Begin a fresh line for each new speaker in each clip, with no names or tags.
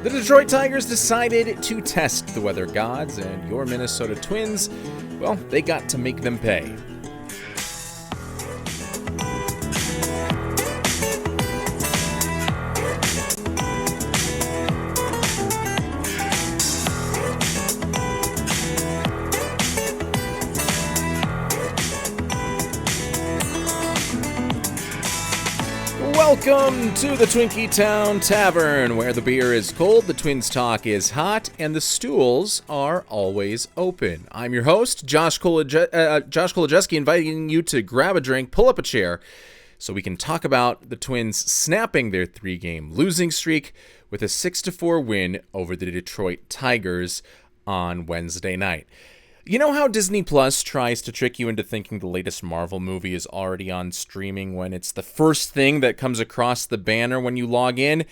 The Detroit Tigers decided to test the weather gods, and your Minnesota Twins, well, they got to make them pay. Welcome to the Twinkie Town Tavern, where the beer is cold, the Twins talk is hot, and the stools are always open. I'm your host, Josh Kolojeski, inviting you to grab a drink, pull up a chair, so we can talk about the Twins snapping their 3-game losing streak with a 6-4 win over the Detroit Tigers on Wednesday night. You know how Disney Plus tries to trick you into thinking the latest Marvel movie is already on streaming when it's the first thing that comes across the banner when you log in?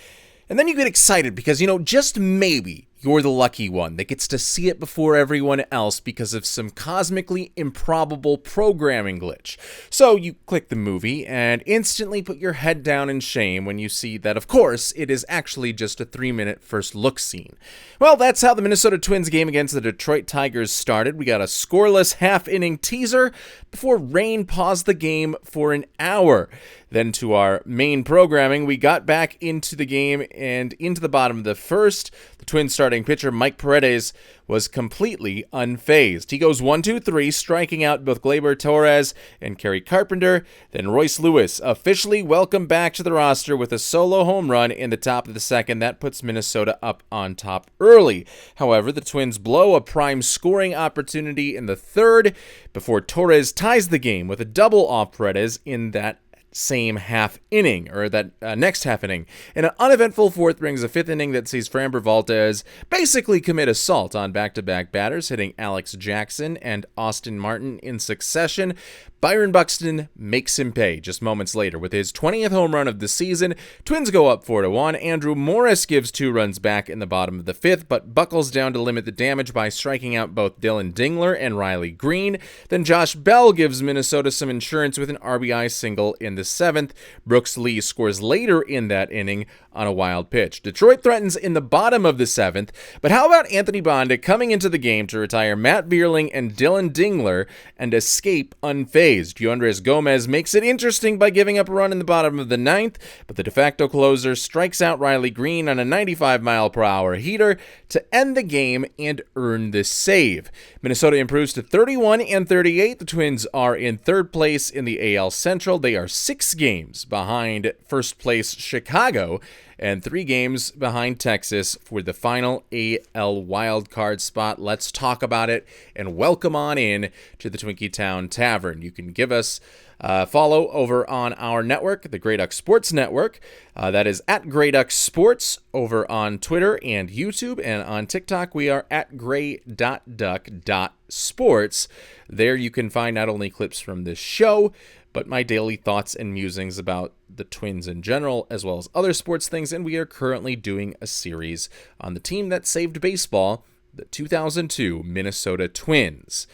And then you get excited because, just maybe you're the lucky one that gets to see it before everyone else because of some cosmically improbable programming glitch. So you click the movie and instantly put your head down in shame when you see that, of course, it is actually just a 3-minute first look scene. Well, that's how the Minnesota Twins game against the Detroit Tigers started. We got a scoreless half-inning teaser before rain paused the game for an hour. Then to our main programming, we got back into the game and into the bottom of the first. The Twins starting pitcher Mike Paredes was completely unfazed. He goes 1-2-3, striking out both Gleyber Torres and Kerry Carpenter. Then Royce Lewis officially welcomed back to the roster with a solo home run in the top of the second. That puts Minnesota up on top early. However, the Twins blow a prime scoring opportunity in the third before Torres ties the game with a double off Paredes in that same half inning, or that next half inning. And an uneventful fourth brings a fifth inning that sees Framber Valdez basically commit assault on back-to-back batters, hitting Alex Jackson and Austin Martin in succession. Byron Buxton makes him pay just moments later with his 20th home run of the season. Twins go up 4-1. Andrew Morris gives 2 runs back in the bottom of the fifth, but buckles down to limit the damage by striking out both Dylan Dingler and Riley Green. Then Josh Bell gives Minnesota some insurance with an RBI single in the seventh. Brooks Lee scores later in that inning on a wild pitch. Detroit threatens in the bottom of the seventh, but how about Anthony Bonda coming into the game to retire Matt Vierling and Dylan Dingler and escape unfazed? Yoandres Gomez makes it interesting by giving up a run in the bottom of the ninth, but the de facto closer strikes out Riley Green on a 95-mile-per-hour heater to end the game and earn the save. Minnesota improves to 31-38. The Twins are in third place in the AL Central. They are 6 games behind first place Chicago and 3 games behind Texas for the final AL wildcard spot. Let's talk about it and welcome on in to the Twinkie Town Tavern. You can give us a follow over on our network, the Grey Duck Sports Network. That is at Grey Duck Sports over on Twitter and YouTube, and on TikTok we are at grey.duck.sports. There you can find not only clips from this show, but my daily thoughts and musings about the Twins in general, as well as other sports things, and we are currently doing a series on the team that saved baseball, the 2002 Minnesota Twins.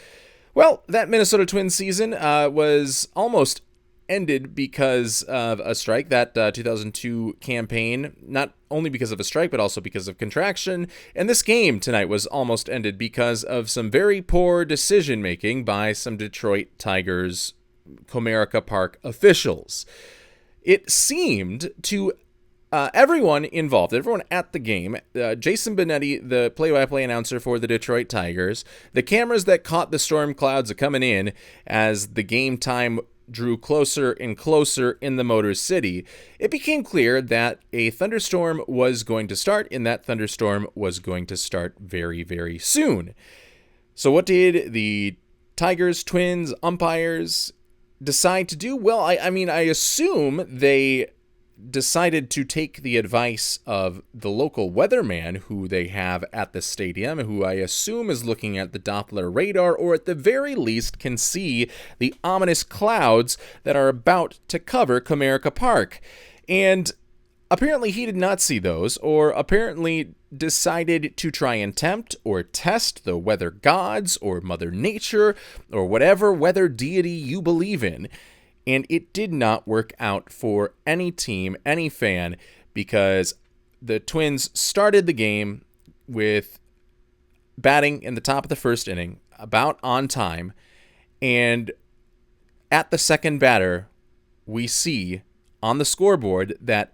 Well, that Minnesota Twins season was almost ended because of a strike. That 2002 campaign, not only because of a strike, but also because of contraction. And this game tonight was almost ended because of some very poor decision-making by some Detroit Tigers Comerica Park officials. It seemed to everyone involved, everyone at the game, Jason Benetti, the play-by-play announcer for the Detroit Tigers, the cameras that caught the storm clouds coming in as the game time drew closer and closer in the Motor City, it became clear that a thunderstorm was going to start, and that thunderstorm was going to start very, very soon. So what did the Tigers, Twins, umpires decide to do? Well, I assume they decided to take the advice of the local weatherman who they have at the stadium, who I assume is looking at the Doppler radar, or at the very least can see the ominous clouds that are about to cover Comerica Park. And apparently he did not see those, or apparently decided to try and tempt or test the weather gods or Mother Nature or whatever weather deity you believe in. And it did not work out for any team, any fan, because the Twins started the game with batting in the top of the first inning, about on time, and at the second batter, we see on the scoreboard that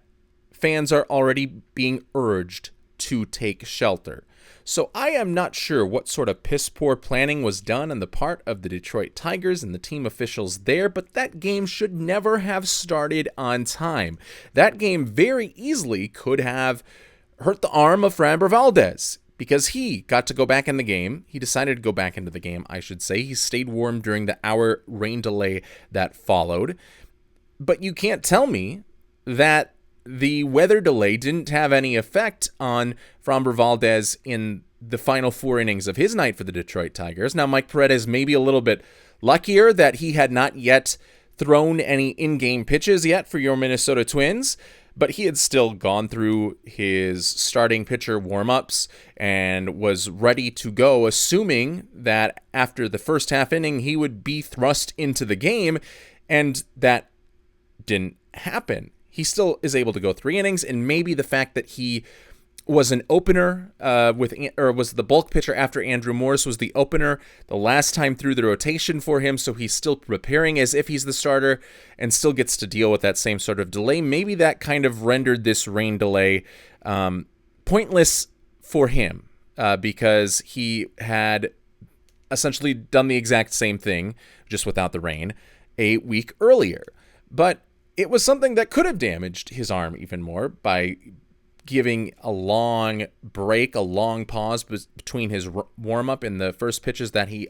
fans are already being urged to take shelter. So I am not sure what sort of piss-poor planning was done on the part of the Detroit Tigers and the team officials there, but that game should never have started on time. That game very easily could have hurt the arm of Framber Valdez, because he got to go back in the game. He decided to go back into the game, I should say. He stayed warm during the hour rain delay that followed. But you can't tell me that the weather delay didn't have any effect on Framber Valdez in the final 4 innings of his night for the Detroit Tigers. Now, Mike Paredes may be a little bit luckier that he had not yet thrown any in-game pitches yet for your Minnesota Twins, but he had still gone through his starting pitcher warm-ups and was ready to go, assuming that after the first half inning, he would be thrust into the game, and that didn't happen. He still is able to go 3 innings, and maybe the fact that he was an opener was the bulk pitcher after Andrew Morris was the opener the last time through the rotation for him, so he's still preparing as if he's the starter and still gets to deal with that same sort of delay. Maybe that kind of rendered this rain delay pointless for him because he had essentially done the exact same thing, just without the rain, a week earlier. But it was something that could have damaged his arm even more by giving a long break, a long pause between his warm-up and the first pitches that he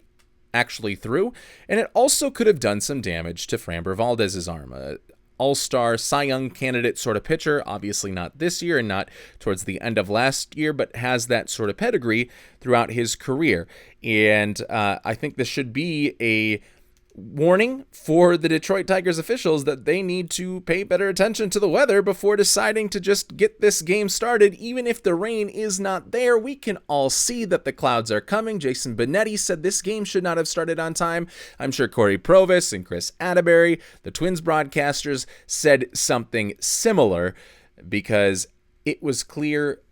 actually threw. And it also could have done some damage to Framber Valdez's arm. A all-star Cy Young candidate sort of pitcher, obviously not this year and not towards the end of last year, but has that sort of pedigree throughout his career. And I think this should be a warning for the Detroit Tigers officials that they need to pay better attention to the weather before deciding to just get this game started. Even if the rain is not there, we can all see that the clouds are coming. Jason Benetti said this game should not have started on time. I'm sure Corey Provis and Chris Atterbury, the Twins broadcasters, said something similar because it was clear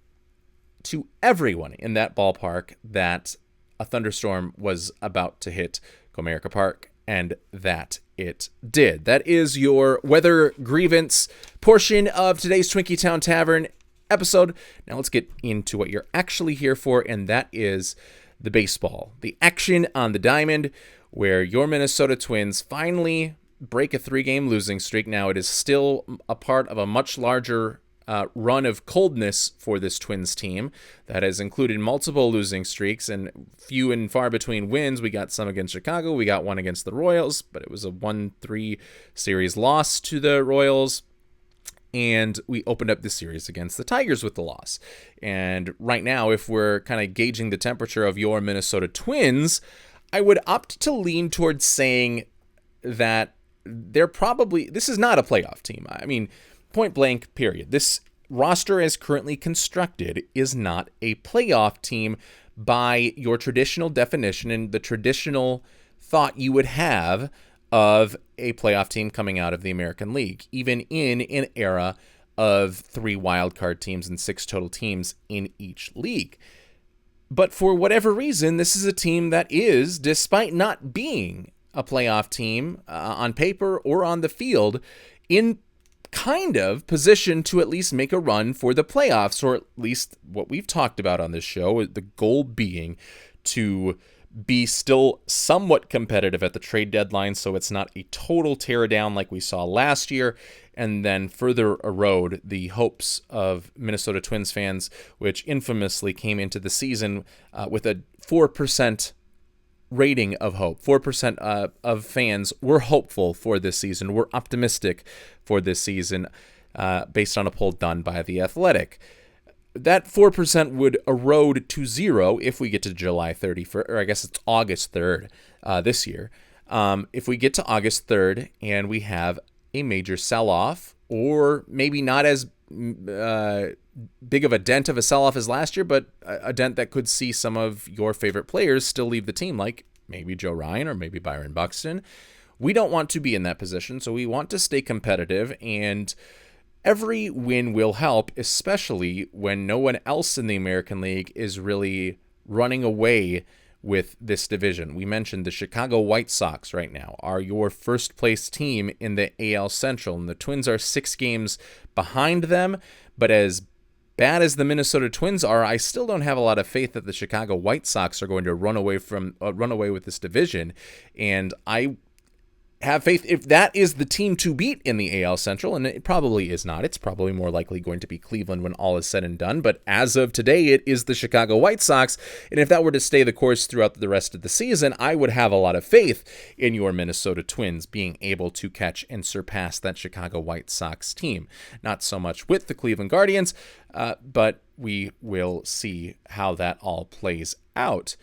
to everyone in that ballpark that a thunderstorm was about to hit Comerica Park. And that it did. That is your weather grievance portion of today's Twinkie Town Tavern episode. Now let's get into what you're actually here for, and that is the baseball. The action on the diamond, where your Minnesota Twins finally break a 3-game losing streak. Now it is still a part of a much larger run of coldness for this Twins team that has included multiple losing streaks and few and far between wins. We got some against Chicago. We got one against the Royals, but it was a 1-3 series loss to the Royals. And we opened up the series against the Tigers with the loss. And right now, if we're kind of gauging the temperature of your Minnesota Twins, I would opt to lean towards saying that this is not a playoff team. I mean, point blank, period. This roster as currently constructed is not a playoff team by your traditional definition and the traditional thought you would have of a playoff team coming out of the American League, even in an era of 3 wildcard teams and 6 total teams in each league. But for whatever reason, this is a team that is, despite not being a playoff team on paper or on the field, in kind of positioned to at least make a run for the playoffs, or at least what we've talked about on this show, the goal being to be still somewhat competitive at the trade deadline, so it's not a total tear down like we saw last year, and then further erode the hopes of Minnesota Twins fans, which infamously came into the season with a 4% rating of hope. 4% of fans were hopeful for this season, were optimistic for this season, based on a poll done by The Athletic. That 4% would erode to 0 if we get to July 31st, or I guess it's August 3rd this year. If we get to August 3rd and we have a major sell-off, or maybe not as big of a dent of a sell-off as last year, but a dent that could see some of your favorite players still leave the team, like maybe Joe Ryan or maybe Byron Buxton. We don't want to be in that position, so we want to stay competitive, and Every win will help, especially when no one else in the American League is really running away with this division. We mentioned the Chicago White Sox right now are your first place team in the AL Central, and the Twins are 6 games behind them. But as bad as the Minnesota Twins are, I still don't have a lot of faith that the Chicago White Sox are going to run away with this division. And I have faith if that is the team to beat in the AL Central, and it probably is not. It's probably more likely going to be Cleveland when all is said and done, but as of today, it is the Chicago White Sox, and if that were to stay the course throughout the rest of the season, I would have a lot of faith in your Minnesota Twins being able to catch and surpass that Chicago White Sox team. Not so much with the Cleveland Guardians, but we will see how that all plays out.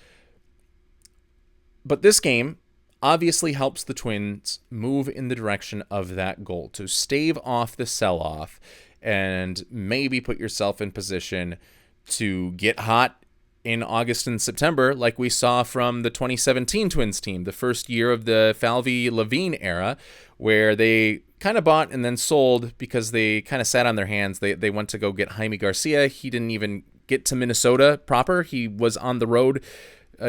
But this game obviously helps the Twins move in the direction of that goal, to stave off the sell-off and maybe put yourself in position to get hot in August and September like we saw from the 2017 Twins team, the first year of the Falvey-Levine era, where they kind of bought and then sold because they kind of sat on their hands. They went to go get Jaime Garcia. He didn't even get to Minnesota proper. He was on the road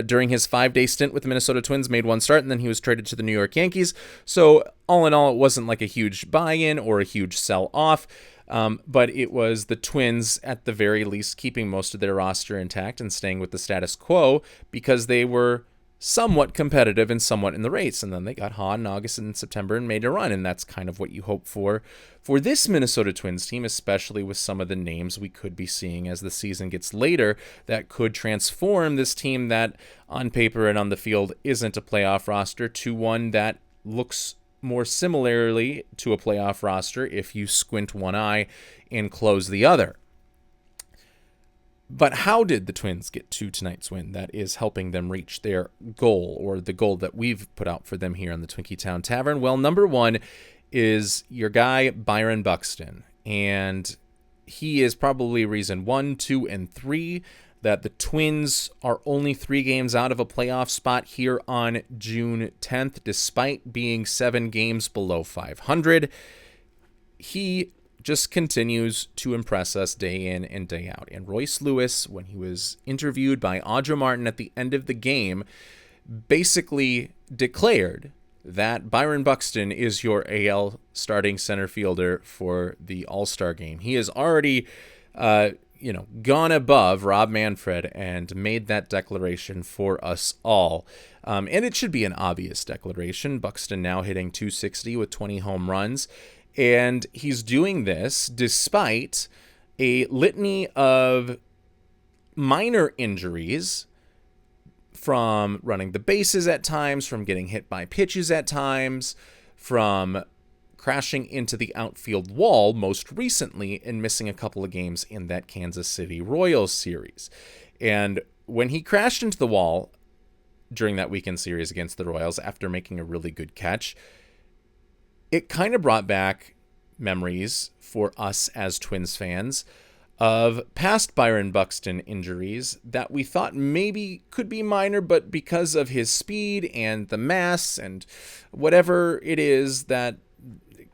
during his 5-day stint with the Minnesota Twins, made one start, and then he was traded to the New York Yankees. So all in all, it wasn't like a huge buy-in or a huge sell-off, but it was the Twins, at the very least, keeping most of their roster intact and staying with the status quo because they were somewhat competitive and somewhat in the race. And then they got hot in August and September and made a run, and that's kind of what you hope for this Minnesota Twins team, especially with some of the names we could be seeing as the season gets later that could transform this team that on paper and on the field isn't a playoff roster to one that looks more similarly to a playoff roster if you squint one eye and close the other. But how did the Twins get to tonight's win that is helping them reach their goal, or the goal that we've put out for them here on the Twinkie Town Tavern? Well, number one is your guy, Byron Buxton. And he is probably reason 1, 2, and 3 that the Twins are only 3 games out of a playoff spot here on June 10th, despite being 7 games below 500. He just continues to impress us day in and day out. And Royce Lewis, when he was interviewed by Audra Martin at the end of the game, basically declared that Byron Buxton is your AL starting center fielder for the All-Star game. He has already, gone above Rob Manfred and made that declaration for us all. And it should be an obvious declaration. Buxton now hitting .260 with 20 home runs. And he's doing this despite a litany of minor injuries, from running the bases at times, from getting hit by pitches at times, from crashing into the outfield wall most recently and missing a couple of games in that Kansas City Royals series. And when he crashed into the wall during that weekend series against the Royals after making a really good catch, it kind of brought back memories for us as Twins fans of past Byron Buxton injuries that we thought maybe could be minor, but because of his speed and the mass and whatever it is that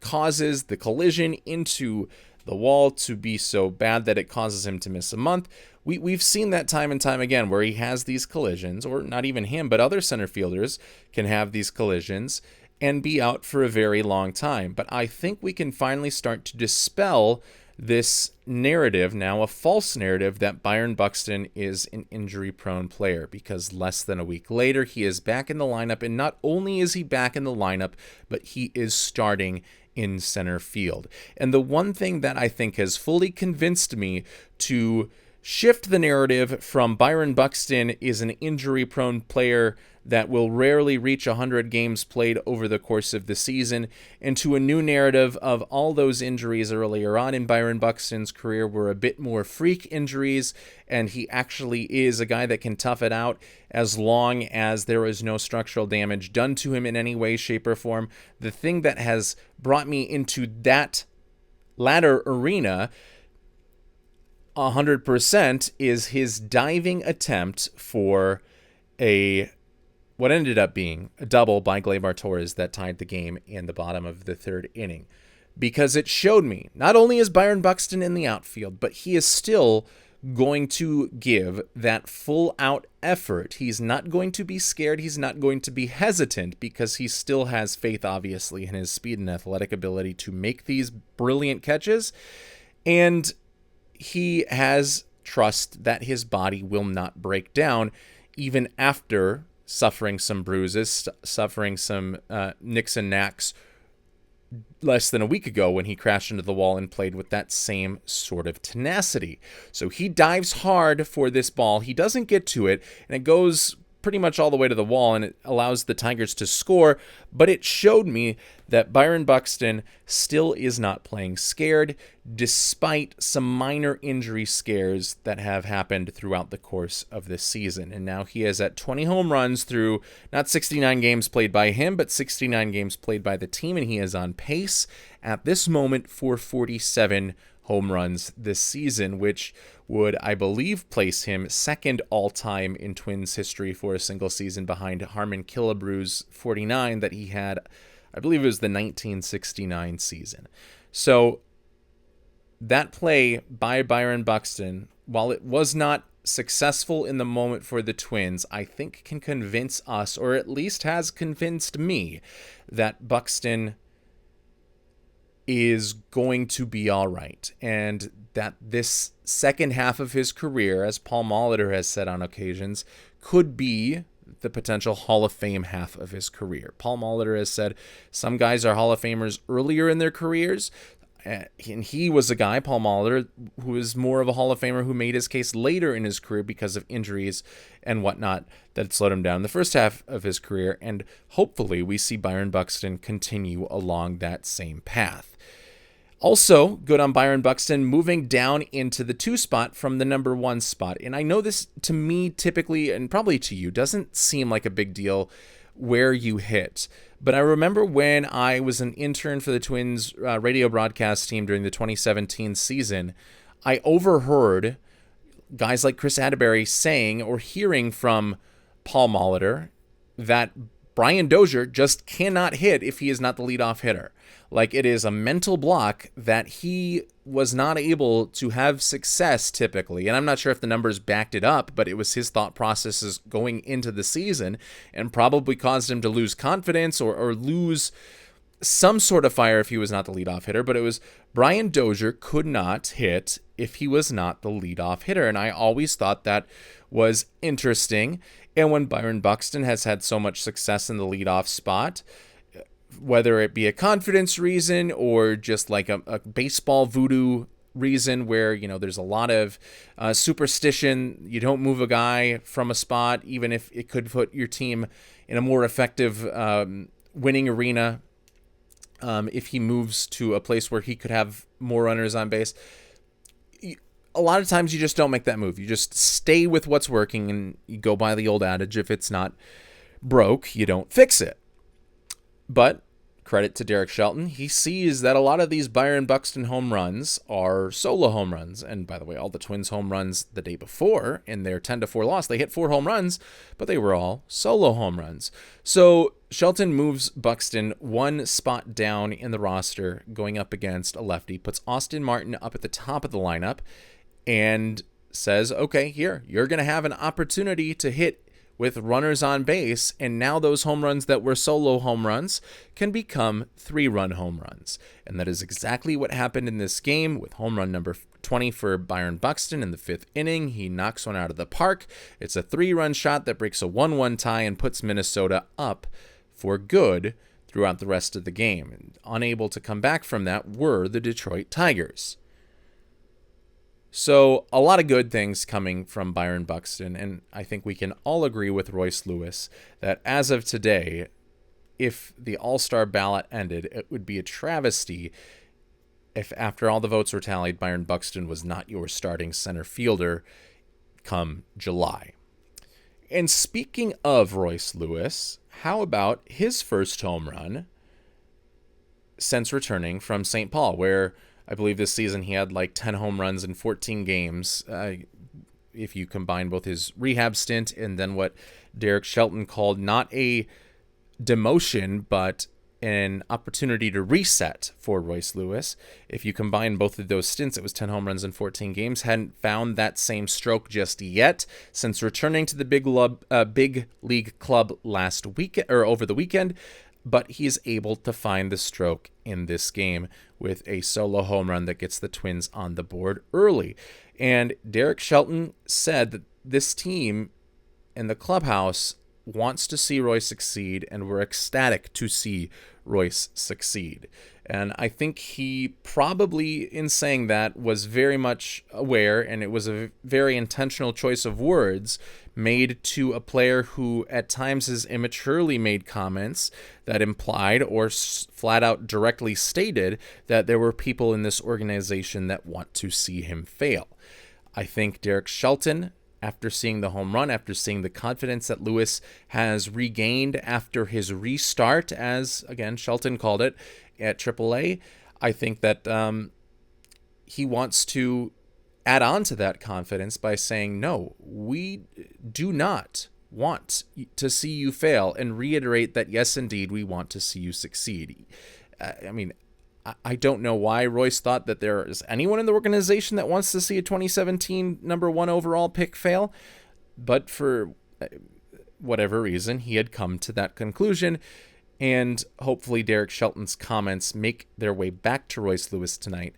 causes the collision into the wall to be so bad that it causes him to miss a month. We've seen that time and time again where he has these collisions, or not even him, but other center fielders can have these collisions and be out for a very long time. But I think we can finally start to dispel this narrative, now a false narrative, that Byron Buxton is an injury-prone player, because less than a week later, he is back in the lineup, and not only is he back in the lineup, but he is starting in center field. And the one thing that I think has fully convinced me to shift the narrative from Byron Buxton is an injury-prone player that will rarely reach 100 games played over the course of the season, into a new narrative of all those injuries earlier on in Byron Buxton's career were a bit more freak injuries, and he actually is a guy that can tough it out as long as there is no structural damage done to him in any way, shape, or form. The thing that has brought me into that latter arena 100% is his diving attempt for what ended up being a double by Gleyber Torres that tied the game in the bottom of the third inning. because it showed me not only is Byron Buxton in the outfield, but he is still going to give that full out effort. He's not going to be scared. He's not going to be hesitant because he still has faith, obviously, in his speed and athletic ability to make these brilliant catches. And he has trust that his body will not break down even after suffering some bruises, suffering some nicks and knacks less than a week ago when he crashed into the wall and played with that same sort of tenacity. So he dives hard for this ball. He doesn't get to it, and it goes pretty much all the way to the wall, and it allows the Tigers to score, but it showed me that Byron Buxton still is not playing scared, despite some minor injury scares that have happened throughout the course of this season. And now he is at 20 home runs through not 69 games played by him, but 69 games played by the team, and he is on pace at this moment for 47 home runs this season, which would, I believe, place him second all-time in Twins history for a single season behind Harmon Killebrew's 49 that he had, I believe it was the 1969 season. So that play by Byron Buxton, while it was not successful in the moment for the Twins, I think can convince us, or at least has convinced me, that Buxton is going to be all right, and that this second half of his career, as Paul Molitor has said on occasions, could be the potential Hall of Fame half of his career. Paul Molitor has said some guys are Hall of Famers earlier in their careers, and he was a guy, Paul Molitor, who is more of a Hall of Famer who made his case later in his career because of injuries and whatnot that slowed him down in the first half of his career, and hopefully we see Byron Buxton continue along that same path. Also, good on Byron Buxton moving down into the 2 spot from the number 1 spot. And I know this, to me, typically, and probably to you, doesn't seem like a big deal where you hit. But I remember when I was an intern for the Twins radio broadcast team during the 2017 season, I overheard guys like Chris Atterbury saying or hearing from Paul Molitor that Brian Dozier just cannot hit if he is not the leadoff hitter. Like, it is a mental block that he was not able to have success typically. And I'm not sure if the numbers backed it up, but it was his thought processes going into the season and probably caused him to lose confidence or lose some sort of fire if he was not the leadoff hitter. But it was Brian Dozier could not hit if he was not the leadoff hitter. And I always thought that was interesting. And when Byron Buxton has had so much success in the leadoff spot, whether it be a confidence reason or just like a baseball voodoo reason where, you know, there's a lot of superstition, you don't move a guy from a spot, even if it could put your team in a more effective winning arena if he moves to a place where he could have more runners on base. A lot of times you just don't make that move. You just stay with what's working, and you go by the old adage, if it's not broke, you don't fix it. But credit to Derek Shelton, he sees that a lot of these Byron Buxton home runs are solo home runs. And by the way, all the Twins home runs the day before in their 10-4 loss, they hit 4 home runs, but they were all solo home runs. So Shelton moves Buxton 1 spot down in the roster, going up against a lefty, puts Austin Martin up at the top of the lineup, and says, okay, here, you're going to have an opportunity to hit with runners on base, and now those home runs that were solo home runs can become 3-run home runs. And that is exactly what happened in this game with home run number 20 for Byron Buxton in the 5th inning. He knocks one out of the park. It's a 3-run shot that breaks a 1-1 tie and puts Minnesota up for good throughout the rest of the game. And unable to come back from that were the Detroit Tigers. So a lot of good things coming from Byron Buxton, and I think we can all agree with Royce Lewis that as of today, if the All-Star ballot ended, it would be a travesty if after all the votes were tallied, Byron Buxton was not your starting center fielder come July. And speaking of Royce Lewis, how about his first home run since returning from St. Paul, where I believe this season he had like 10 home runs in 14 games, if you combine both his rehab stint and then what Derek Shelton called not a demotion, but an opportunity to reset for Royce Lewis. If you combine both of those stints, it was 10 home runs in 14 games. Hadn't found that same stroke just yet since returning to the big league club last week or over the weekend. But he's able to find the stroke in this game with a solo home run that gets the Twins on the board early. And Derek Shelton said that this team in the clubhouse wants to see Royce succeed, and we're ecstatic to see Royce succeed. And I think he probably, in saying that, was very much aware, and it was a very intentional choice of words made to a player who at times has immaturely made comments that implied or flat out directly stated that there were people in this organization that want to see him fail. I think Derek Shelton, after seeing the home run, after seeing the confidence that Lewis has regained after his restart, as, again, Shelton called it, at AAA, I think that he wants to add on to that confidence by saying, no, we do not want to see you fail, and reiterate that, yes, indeed, we want to see you succeed. I don't know why Royce thought that there is anyone in the organization that wants to see a 2017 number 1 overall pick fail, but for whatever reason, he had come to that conclusion, and hopefully Derek Shelton's comments make their way back to Royce Lewis tonight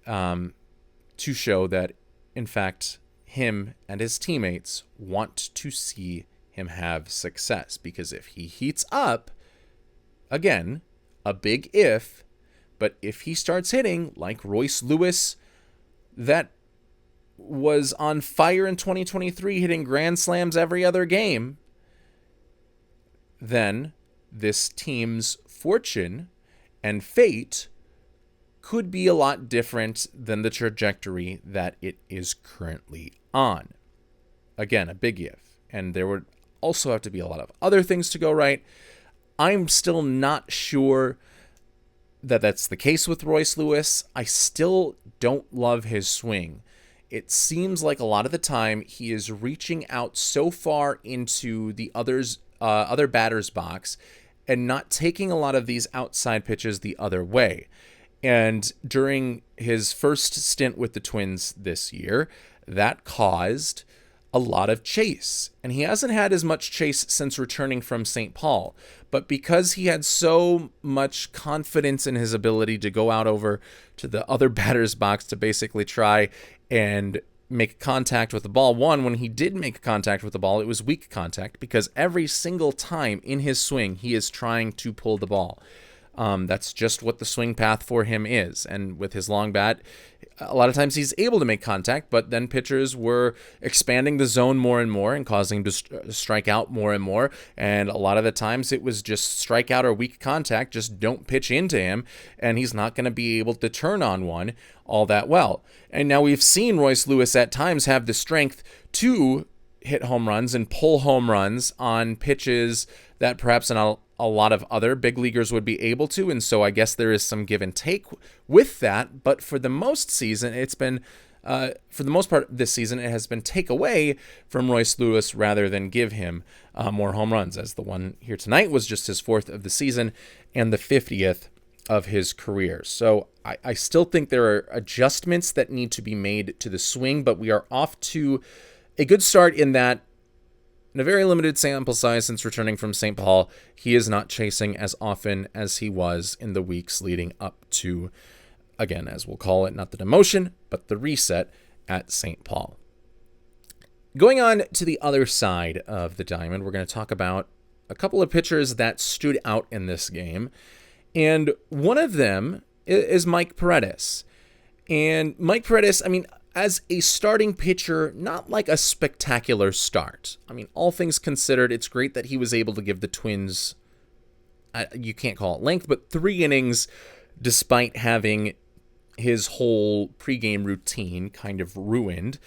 to show that, in fact, him and his teammates want to see him have success, because if he heats up, again, a big if, but if he starts hitting like Royce Lewis, that was on fire in 2023, hitting grand slams every other game, then this team's fortune and fate could be a lot different than the trajectory that it is currently on. Again, a big if. And there would also have to be a lot of other things to go right. I'm still not sure that that's the case with Royce Lewis. I still don't love his swing. It seems like a lot of the time he is reaching out so far into the other batter's box and not taking a lot of these outside pitches the other way. And during his first stint with the Twins this year, that caused a lot of chase. And he hasn't had as much chase since returning from St. Paul. But because he had so much confidence in his ability to go out over to the other batter's box to basically try and make contact with the ball. One, when he did make contact with the ball, it was weak contact, because every single time in his swing, he is trying to pull the ball. That's just what the swing path for him is. And with his long bat, a lot of times he's able to make contact, but then pitchers were expanding the zone more and more and causing him to strike out more and more. And a lot of the times it was just strike out or weak contact, just don't pitch into him, and he's not going to be able to turn on one all that well. And now we've seen Royce Lewis at times have the strength to hit home runs and pull home runs on pitches that perhaps in a lot of other big leaguers would be able to, and so I guess there is some give and take with that. But for the most season, it's been, for the most part this season, it has been take away from Royce Lewis rather than give him more home runs, as the one here tonight was just his 4th of the season and the 50th of his career. So I still think there are adjustments that need to be made to the swing, but we are off to a good start in that, in a very limited sample size since returning from St. Paul, he is not chasing as often as he was in the weeks leading up to, again, as we'll call it, not the demotion, but the reset at St. Paul. Going on to the other side of the diamond, we're going to talk about a couple of pitchers that stood out in this game. And one of them is Mike Paredes. And Mike Paredes, as a starting pitcher, not like a spectacular start. All things considered, it's great that he was able to give the Twins, you can't call it length, but 3 innings, despite having his whole pregame routine kind of ruined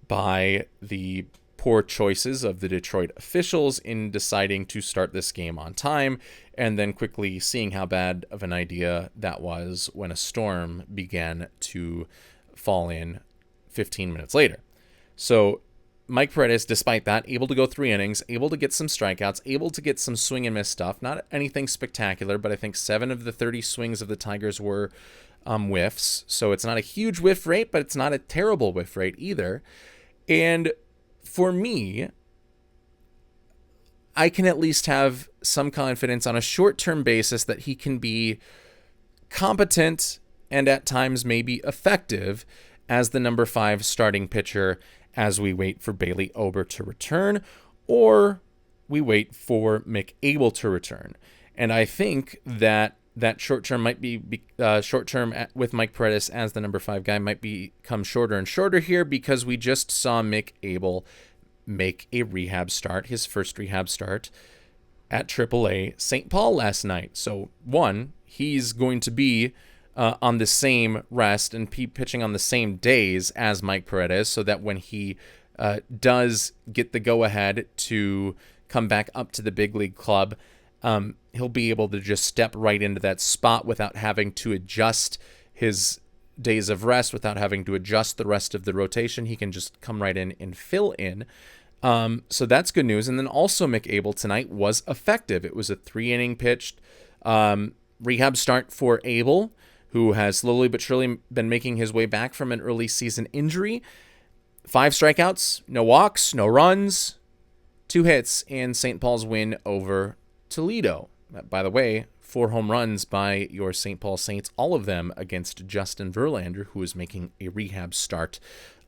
by the poor choices of the Detroit officials in deciding to start this game on time, and then quickly seeing how bad of an idea that was when a storm began to fall in 15 minutes later. So Mike Paredes, despite that, able to go 3 innings, able to get some strikeouts, able to get some swing and miss stuff. Not anything spectacular, but I think 7 of the 30 swings of the Tigers were whiffs. So it's not a huge whiff rate, but it's not a terrible whiff rate either. And for me, I can at least have some confidence on a short-term basis that he can be competent and at times maybe effective as the number 5 starting pitcher as we wait for Bailey Ober to return, or we wait for Mick Abel to return. And I think that short-term might be short-term with Mike Paredes as the number 5 guy might become shorter and shorter here, because we just saw Mick Abel make a rehab start, his first rehab start at AAA St. Paul last night. So, one, he's going to be on the same rest and pitching on the same days as Mike Paredes, so that when he does get the go-ahead to come back up to the big league club, he'll be able to just step right into that spot without having to adjust his days of rest, without having to adjust the rest of the rotation. He can just come right in and fill in. So that's good news. And then also Mick Abel tonight was effective. It was a 3-inning pitched rehab start for Abel, who has slowly but surely been making his way back from an early season injury. 5 strikeouts, no walks, no runs, 2 hits in St. Paul's win over Toledo. By the way, 4 home runs by your St. Paul Saints, all of them against Justin Verlander, who is making a rehab start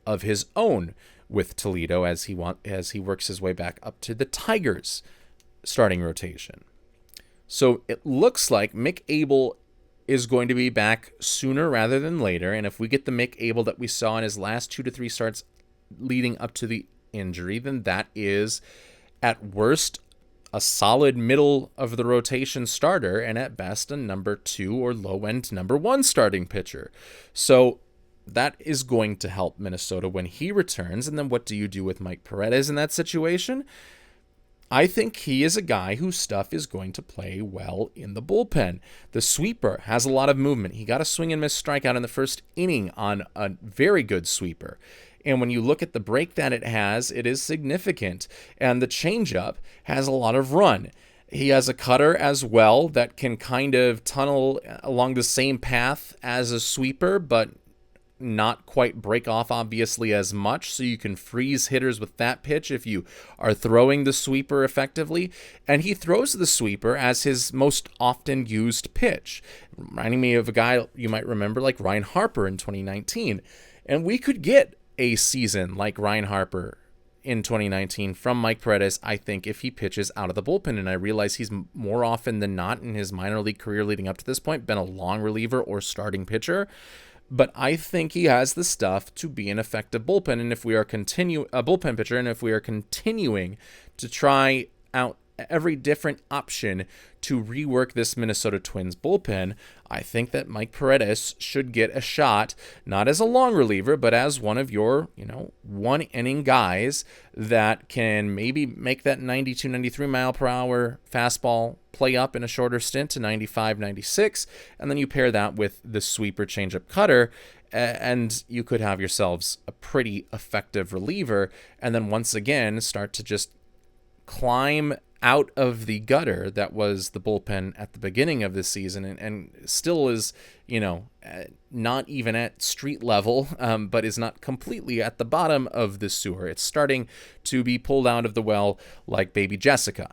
of his own with Toledo as he works his way back up to the Tigers starting rotation. So it looks like Mick Abel is going to be back sooner rather than later, and if we get the Mick Abel that we saw in his last 2 to 3 starts leading up to the injury, then that is at worst a solid middle of the rotation starter, and at best a number 2 or low end number 1 starting pitcher. So that is going to help Minnesota when he returns. And then what do you do with Mike Paredes in that situation? I think he is a guy whose stuff is going to play well in the bullpen. The sweeper has a lot of movement. He got a swing and miss strikeout in the first inning on a very good sweeper. And when you look at the break that it has, it is significant. And the changeup has a lot of run. He has a cutter as well that can kind of tunnel along the same path as a sweeper, but not quite break off obviously as much, so you can freeze hitters with that pitch if you are throwing the sweeper effectively. And he throws the sweeper as his most often used pitch, reminding me of a guy you might remember like Ryan Harper in 2019. And we could get a season like Ryan Harper in 2019 from Mike Paredes, I think, if he pitches out of the bullpen. And I realize he's more often than not in his minor league career leading up to this point been a long reliever or starting pitcher. But I think he has the stuff to be an effective bullpen. And if we are a bullpen pitcher, and if we are continuing to try out every different option to rework this Minnesota Twins bullpen, I think that Mike Paredes should get a shot, not as a long reliever, but as one of your, 1-inning guys that can maybe make that 92, 93 mile per hour fastball play up in a shorter stint to 95, 96, and then you pair that with the sweeper changeup cutter, and you could have yourselves a pretty effective reliever, and then once again start to just climb out of the gutter that was the bullpen at the beginning of this season, and still is, not even at street level, but is not completely at the bottom of the sewer. It's starting to be pulled out of the well like baby Jessica.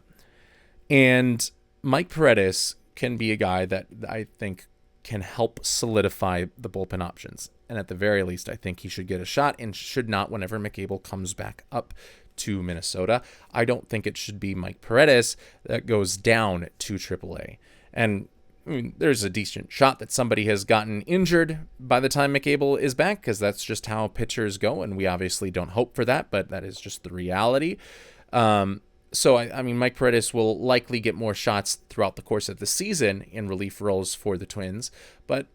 And Mike Paredes can be a guy that I think can help solidify the bullpen options. And at the very least, I think he should get a shot and should not whenever Mick Abel comes back up to Minnesota. I don't think it should be Mike Paredes that goes down to AAA. And there's a decent shot that somebody has gotten injured by the time Mick Abel is back, because that's just how pitchers go, and we obviously don't hope for that, but that is just the reality. So, I mean, Mike Paredes will likely get more shots throughout the course of the season in relief roles for the Twins, but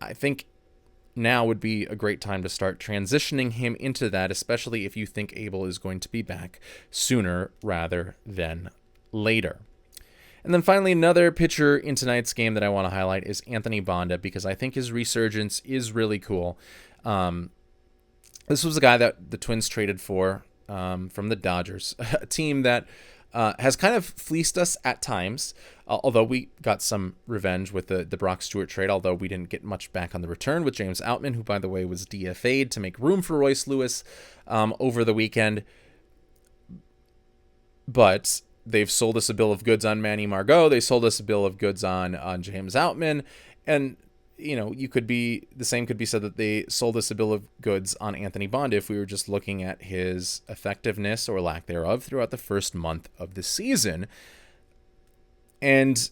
I think now would be a great time to start transitioning him into that, especially if you think Abel is going to be back sooner rather than later. And then finally, another pitcher in tonight's game that I want to highlight is Anthony Banda, because I think his resurgence is really cool. This was a guy that the Twins traded for from the Dodgers, a team that has kind of fleeced us at times, although we got some revenge with the Brock Stewart trade, although we didn't get much back on the return with James Outman, who, by the way, was DFA'd to make room for Royce Lewis over the weekend. But they've sold us a bill of goods on Manny Margot. They sold us a bill of goods on James Outman. And, the same could be said that they sold us a bill of goods on Anthony Bonda if we were just looking at his effectiveness or lack thereof throughout the first month of the season. And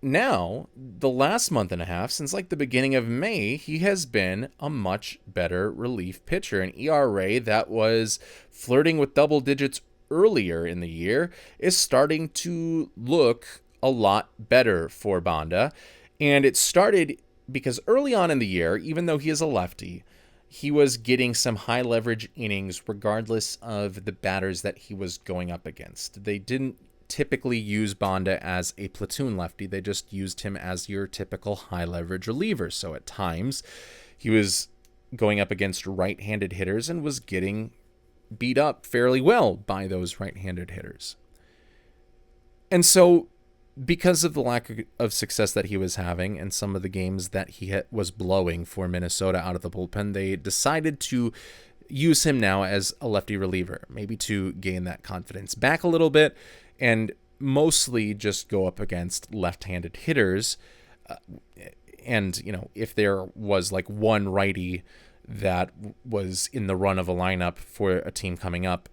now, the last month and a half, since like the beginning of May, he has been a much better relief pitcher. An ERA that was flirting with double digits earlier in the year is starting to look a lot better for Bonda. And it started because early on in the year, even though he is a lefty, he was getting some high leverage innings regardless of the batters that he was going up against. They didn't typically use Bonda as a platoon lefty. They just used him as your typical high leverage reliever. So at times he was going up against right-handed hitters and was getting beat up fairly well by those right-handed hitters. And so because of the lack of success that he was having and some of the games that he was blowing for Minnesota out of the bullpen, they decided to use him now as a lefty reliever, maybe to gain that confidence back a little bit and mostly just go up against left-handed hitters. And, if there was like one righty that was in the run of a lineup for a team coming up,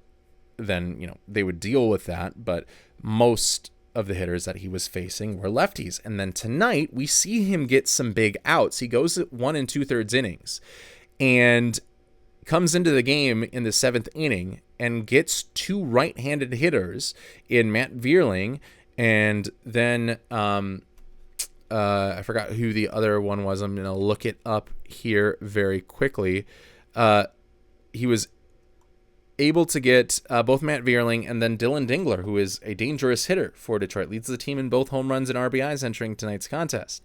then, they would deal with that. But most of the hitters that he was facing were lefties. And then tonight we see him get some big outs. He goes at 1 2/3 innings and comes into the game in the 7th inning and gets 2 right-handed hitters in Matt Vierling and then I forgot who the other one was. I'm going to look it up here very quickly. He was able to get both Matt Vierling and then Dylan Dingler, who is a dangerous hitter for Detroit, leads the team in both home runs and RBIs entering tonight's contest.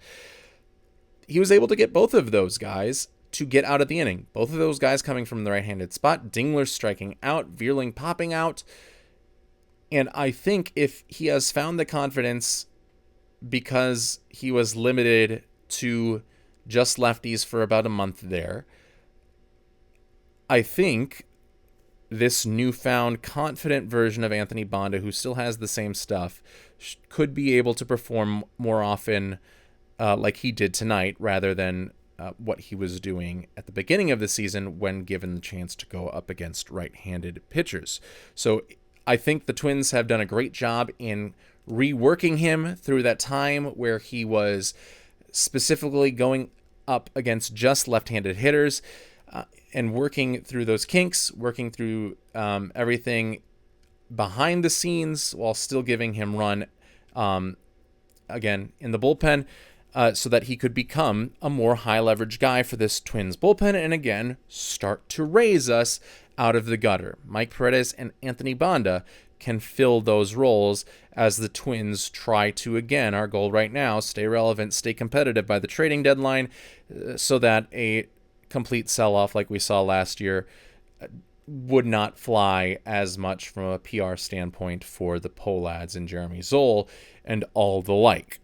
He was able to get both of those guys to get out of the inning. Both of those guys coming from the right-handed spot. Dingler striking out, Vierling popping out. And I think if he has found the confidence because he was limited to just lefties for about a month there, I think this newfound confident version of Anthony Bonda, who still has the same stuff, could be able to perform more often like he did tonight rather than what he was doing at the beginning of the season when given the chance to go up against right-handed pitchers. So I think the Twins have done a great job in reworking him through that time where he was specifically going up against just left-handed hitters, and working through those kinks, working through everything behind the scenes while still giving him run, again, in the bullpen, so that he could become a more high-leverage guy for this Twins bullpen and, again, start to raise us out of the gutter. Mike Paredes and Anthony Bonda can fill those roles as the Twins try to, again, our goal right now, stay relevant, stay competitive by the trading deadline, so that a complete sell-off like we saw last year would not fly as much from a PR standpoint for the Pohlads and Jeremy Zoll and all the like.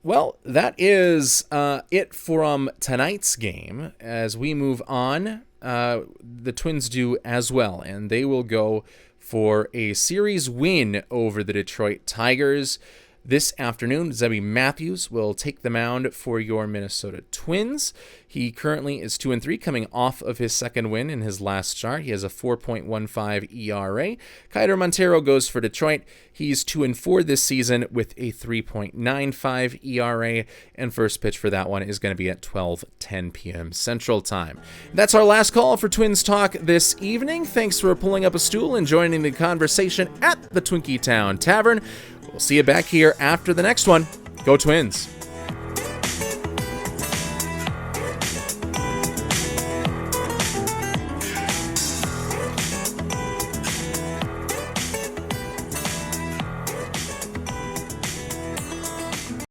Well, that is it from tonight's game. As we move on, the Twins do as well, and they will go for a series win over the Detroit Tigers this afternoon. Zebby Matthews will take the mound for your Minnesota Twins. He currently is 2-3, coming off of his second win in his last start. He has a 4.15 ERA. Kaider Montero goes for Detroit. He's 2-4 this season with a 3.95 ERA, and first pitch for that one is going to be at 12:10 p.m. Central Time. That's our last call for Twins Talk this evening. Thanks for pulling up a stool and joining the conversation at the Twinkie Town Tavern. We'll see you back here after the next one. Go Twins!